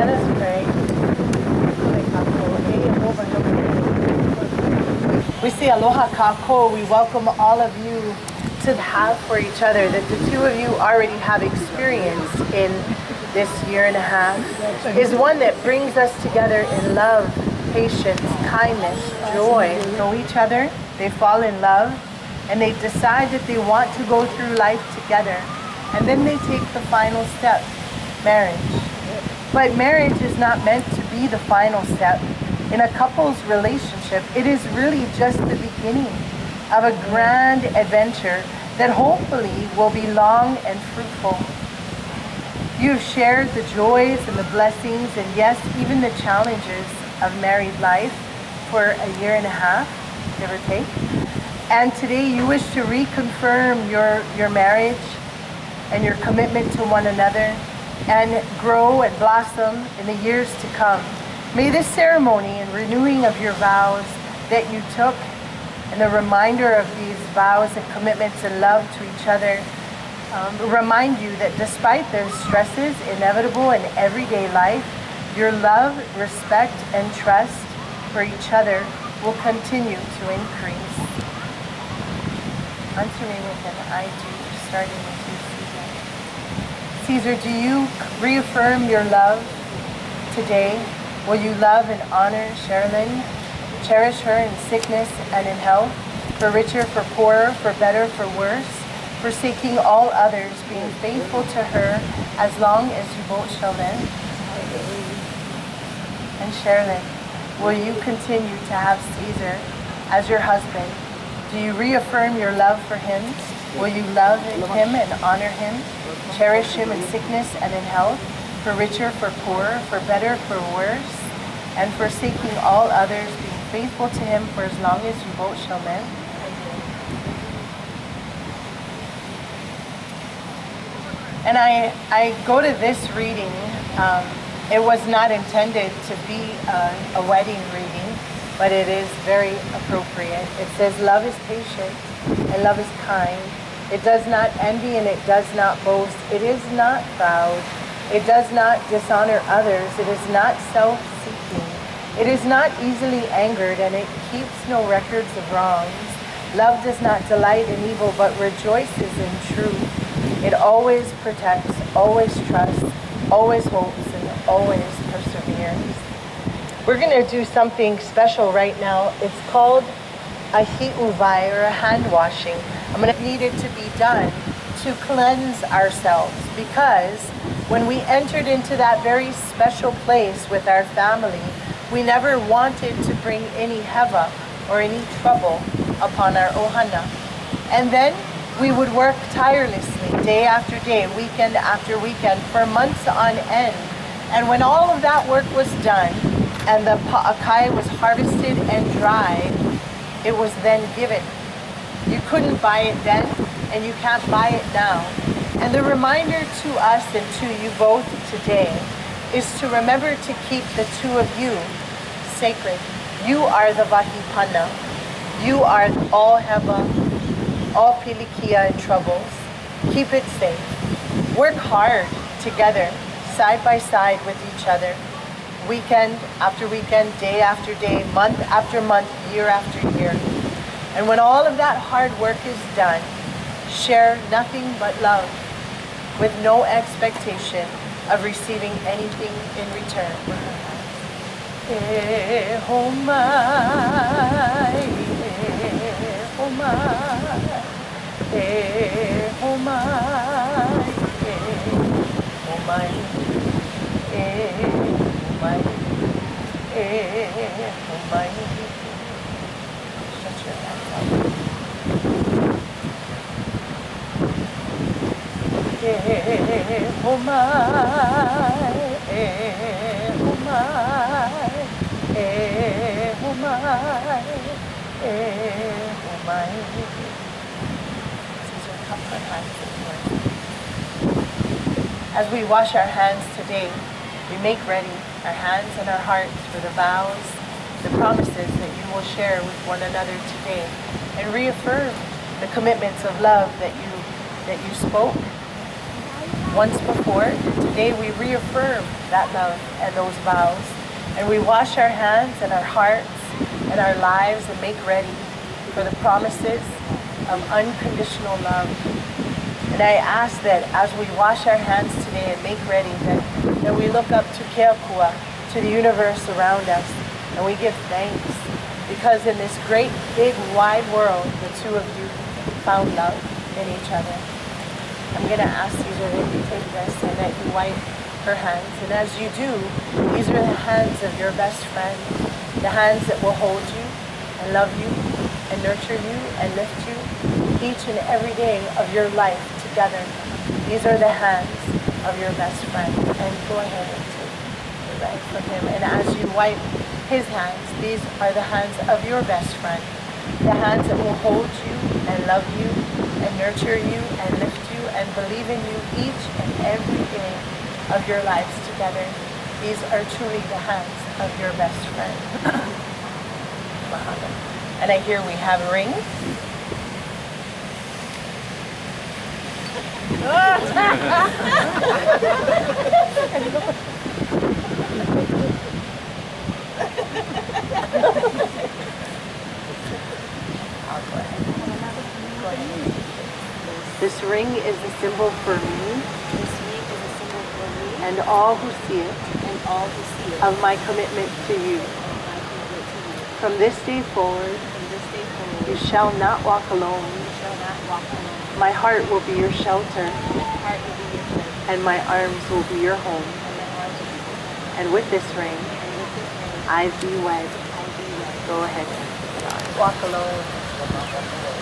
Let us pray. We say aloha kako. We welcome all of you to have for each other that the two of you already have experienced in this year and a half is one that brings us together in love, patience, kindness, joy. Know each other, they fall in love, and they decide that they want to go through life together. And then they take the final step, marriage. But marriage is not meant to be the final step. In a couple's relationship, it is really just the beginning of a grand adventure that hopefully will be long and fruitful. You've shared the joys and the blessings and yes, even the challenges of married life for a year and a half, give or take. And today you wish to reconfirm your marriage and your commitment to one another and grow and blossom in the years to come. May this ceremony and renewing of your vows that you took and the reminder of these vows and commitments and love to each other remind you that despite the stresses inevitable in everyday life, your love, respect, and trust for each other will continue to increase. Answer me with an I do, starting with you, Cezar. Cezar, do you reaffirm your love today? Will you love and honor Sherlyn, cherish her in sickness and in health, for richer, for poorer, for better, for worse, forsaking all others, being faithful to her as long as you both shall live? And Sherlyn, will you continue to have Cezar as your husband? Do you reaffirm your love for him? Will you love him and honor him, cherish him in sickness and in health, for richer, for poorer, for better, for worse, and forsaking all others, being faithful to him for as long as you both shall live? And I go to this reading. It was not intended to be a wedding reading, but it is very appropriate. It says, love is patient and love is kind. It does not envy and it does not boast. It is not proud. It does not dishonor others. It is not self-seeking. It is not easily angered, and it keeps no records of wrongs. Love does not delight in evil, but rejoices in truth. It always protects, always trusts, always hopes, and always perseveres. We're going to do something special right now. It's called a hi'uvai, or a hand washing. I'm going to need it to be done to cleanse ourselves, because when we entered into that very special place with our family, we never wanted to bring any heva or any trouble upon our ohana. And then we would work tirelessly day after day, weekend after weekend, for months on end. And when all of that work was done and the pa'akai was harvested and dried, it was then given. You couldn't buy it then, and you can't buy it now. And the reminder to us and to you both today is to remember to keep the two of you sacred. You are the vahipana. You are all heva, all pilikia and troubles. Keep it safe. Work hard together, side by side with each other, weekend after weekend, day after day, month after month, year after year. And when all of that hard work is done, share nothing but love, with no expectation of receiving anything in return. Oh my, oh my, oh my, oh my, oh my. Stretch your hands out. Oh my, oh my, oh my, oh my. Cezar, come for hands this morning. As we wash our hands today, we make ready our hands and our hearts for the vows, the promises that you will share with one another today, and reaffirm the commitments of love that you spoke once before. Today we reaffirm that love and those vows. And we wash our hands and our hearts and our lives and make ready for the promises of unconditional love. And I ask that as we wash our hands today and make ready, that we look up to Keakua, to the universe around us, and we give thanks. Because in this great, big, wide world, the two of you found love in each other. I'm going to ask Cezar that you take this and that you wipe her hands. And as you do, these are the hands of your best friend, the hands that will hold you and love you and nurture you and lift you each and every day of your life together. These are the hands of your best friend. And go ahead and take the right from him. And as you wipe his hands, these are the hands of your best friend, the hands that will hold you and love you and nurture you and lift you and believe in you each and every day of your lives together. These are truly the hands of your best friend. And I hear we have rings. This ring is a symbol for me. This ring is a symbol for me and all who see it and all who see it of my commitment to you. my commitment to you. From this day forward, From this day forward, you shall not walk alone. you shall not walk alone. My heart will be your shelter, My heart will be your friend, and my arms will be your home. and my arms will be your home. And with this ring, And with this ring, I be wed. I be wed. Go ahead. Walk alone.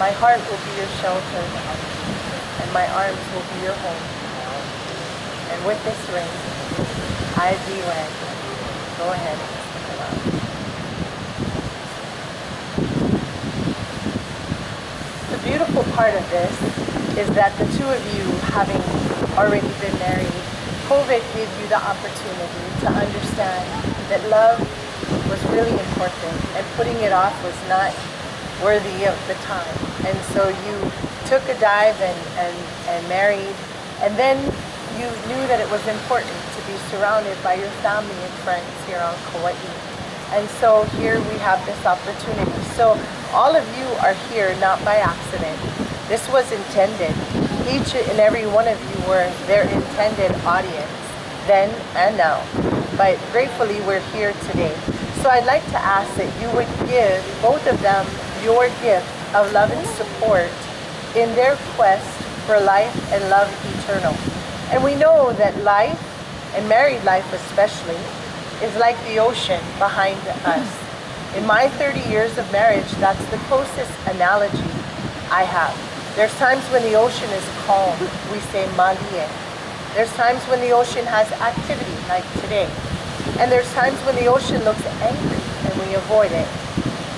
My heart will be your shelter, and my arms will be your home. And with this ring, I be wed. Go ahead. The beautiful part of this is that the two of you, having already been married, COVID gave you the opportunity to understand that love was really important and putting it off was not worthy of the time. And so you took a dive and married, and then you knew that it was important to be surrounded by your family and friends here on Kauai. And so here we have this opportunity. So all of you are here not by accident. This was intended. Each and every one of you were their intended audience, then and now. But gratefully we're here today. So I'd like to ask that you would give both of them your gift of love and support in their quest for life and love eternal. And we know that life, and married life especially, is like the ocean behind us. In my 30 years of marriage, that's the closest analogy I have. There's times when the ocean is calm, we say malie. There's times when the ocean has activity, like today. And there's times when the ocean looks angry and we avoid it.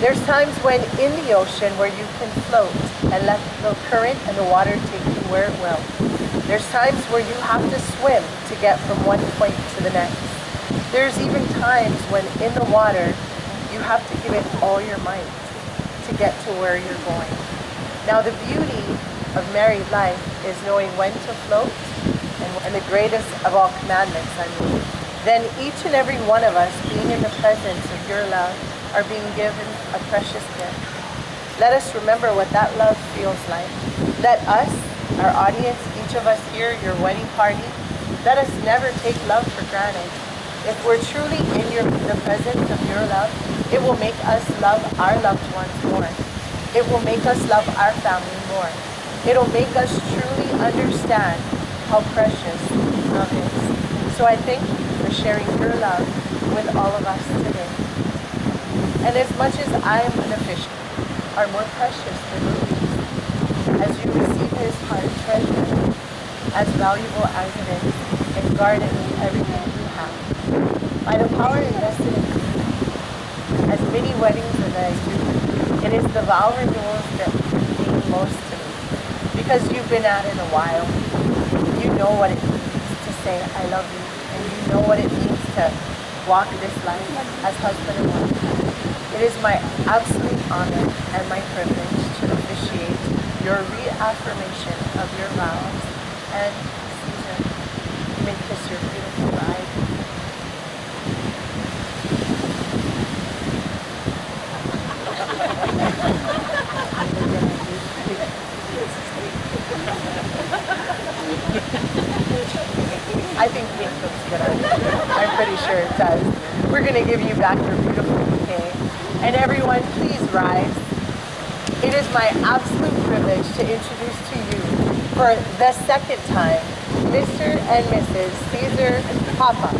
There's times when in the ocean where you can float and let the current and the water take you where it will. There's times where you have to swim to get from one point to the next. There's even times when in the water you have to give it all your might to get to where you're going. Now the beauty of married life is knowing when to float and the greatest of all commandments, then each and every one of us being in the presence of your love are being given a precious gift. Let us remember what that love feels like. Let us, our audience, each of us here, your wedding party, let us never take love for granted. If we're truly in the presence of your love, it will make us love our loved ones more. It will make us love our family more. It'll make us truly understand how precious love is. So I thank you for sharing your love with all of us today. And as much as I am beneficial, are more precious than rubies, as you receive his heart treasure, as valuable as it is, and guard it with everything you have. By the power invested in me, as many weddings as I do, it is the vow renewals that mean most to me. Because you've been at it a while, you know what it means to say, I love you, and you know what it means to walk this life as husband and wife. It is my absolute honor and my privilege to officiate your reaffirmation of your vows. And Cezar, You may kiss your beautiful bride. I think pink looks good on you. I'm pretty sure it does. We're going to give you back your beautiful bouquet. And everyone, please rise. It is my absolute privilege to introduce to you, for the second time, Mr. and Mrs. Cezar Papa.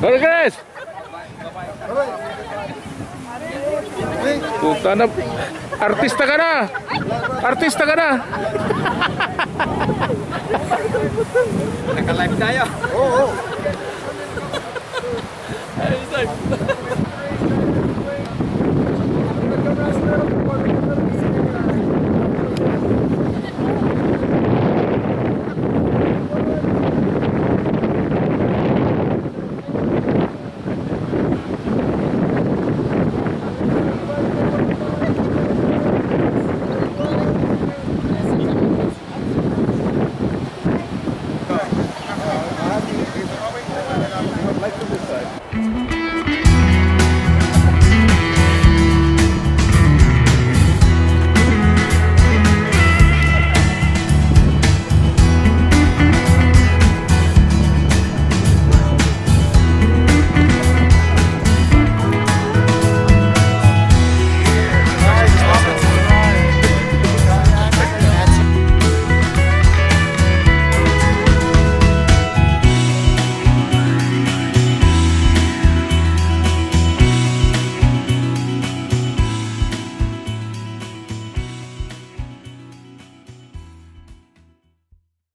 Halo guys. Puta na. Artista ka na. Artista ka na. Naka-live tayo.